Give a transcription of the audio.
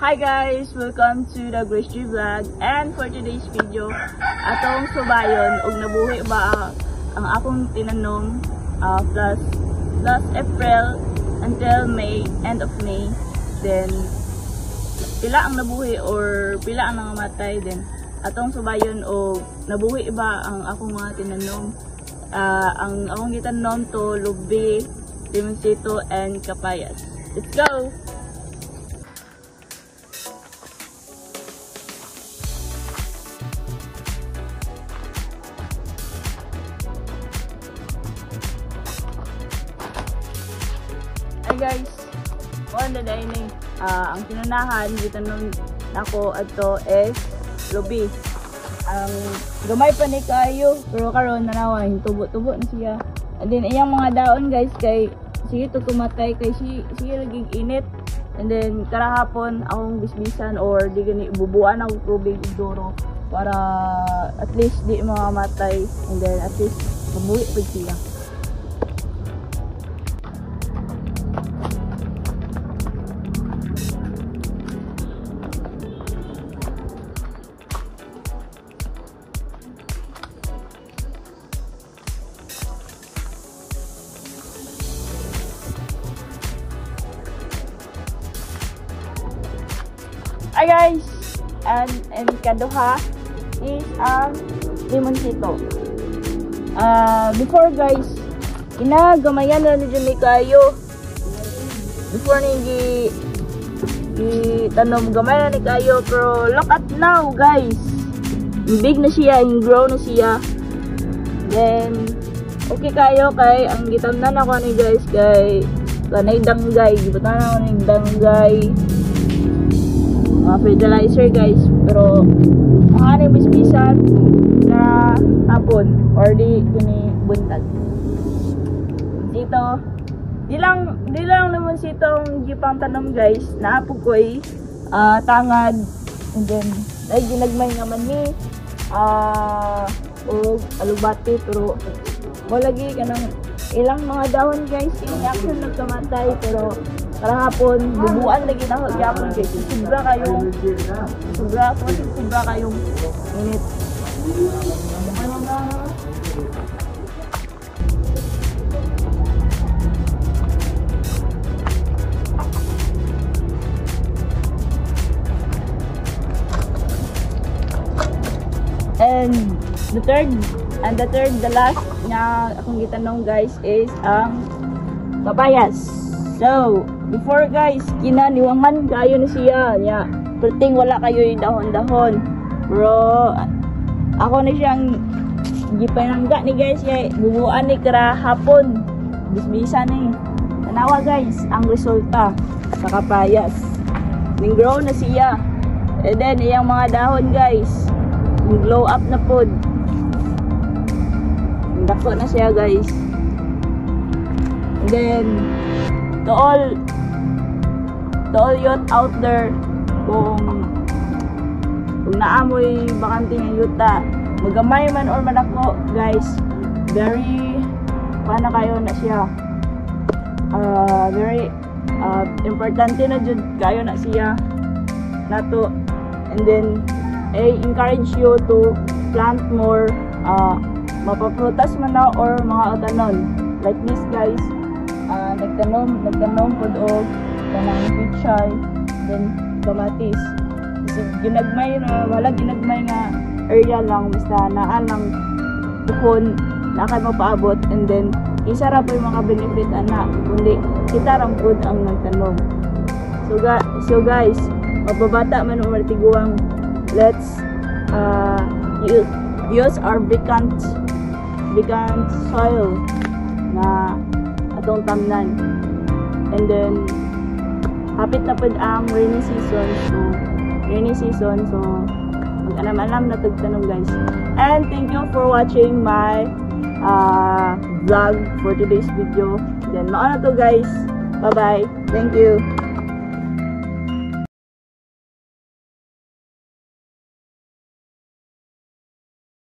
Hi guys! Welcome to the Grace G Vlog, and for today's video atong subayon og nabuhi ba ang akong tinanom plus April until May, end of May. Then pila ang nabuhi or pila ang nangamatay, then atong subayon og nabuhi ba ang akong mga tinanom. Ang akong gitanom to lubi, limoncito, and kapayas. Let's go! Hi guys! On the dining, ang tinunahan gitanom nako adto is lubi. Ang gamay pa ni kayo, pero karon nanawa tubo-tubo na siya. And then iyang mga daon guys kay sige to tumatay kay sige laging init. And then karahapon akong bisbisan or di gani bubuan ako tubig idoro para at least di mamamatay, and then at least mabuhi pud siya. Hi guys! And kaduha is ang limoncito. Before guys, inagamayan na ni kayo. Before ni tanom gamay na ni kayo, pero look at now guys. Big na siya, grow na siya. Then okay kayo kay ang gitamnan ako ni guys kay kanay danggay, gibutan ako ni danggay. Fertilizer guys, pero ang bisbisan na hapon or di kini buntag dito di lang naman sitong gipang tanom guys, naapog ko tangad, and then ay ginagmay nga man ni o alubati, pero wala lagi kanang ilang mga dahon guys ini action nagkamatay, pero karahapon bubuan lagi na gyapon guys. Sobra kayong init. And the last na akong gitanong guys is ang papayas. So before guys, kinaniwangan kayo na siya nya, perting wala kayo yung dahon-dahon, pero ako na siyang gipanangga ni guys kay bubuan ni karahapon bisbisa ni tanawa guys ang resulta sa kapayas. Ning-grow na siya, and then iyang mga dahon guys glow up na pod, dako na siya guys. And then to all youth out there, kung naamoy bakante ng yuta, magamay man or manako guys, very paano kayo na siya, very importante na jud kayo na siya nato. And then I encourage you to plant more mapaprutas man na or mga utanon like this guys. Nagtanom pod og kanang pichay, then kamatis. Kasi ginagmay na wala ginagmay nga area lang, basta naa lang tukon na kay mapaabot, and then isa ra po yung mga benefit ana kundi kita ra pod ang nagtanom. So guys, mababata man o martiguang, let's use our vacant soil na atong tamnan. And then hapit na pud ang rainy season, so mag-alam na tagtanong guys. And thank you for watching my vlog for today's video. Then mao na to guys, bye bye, thank you.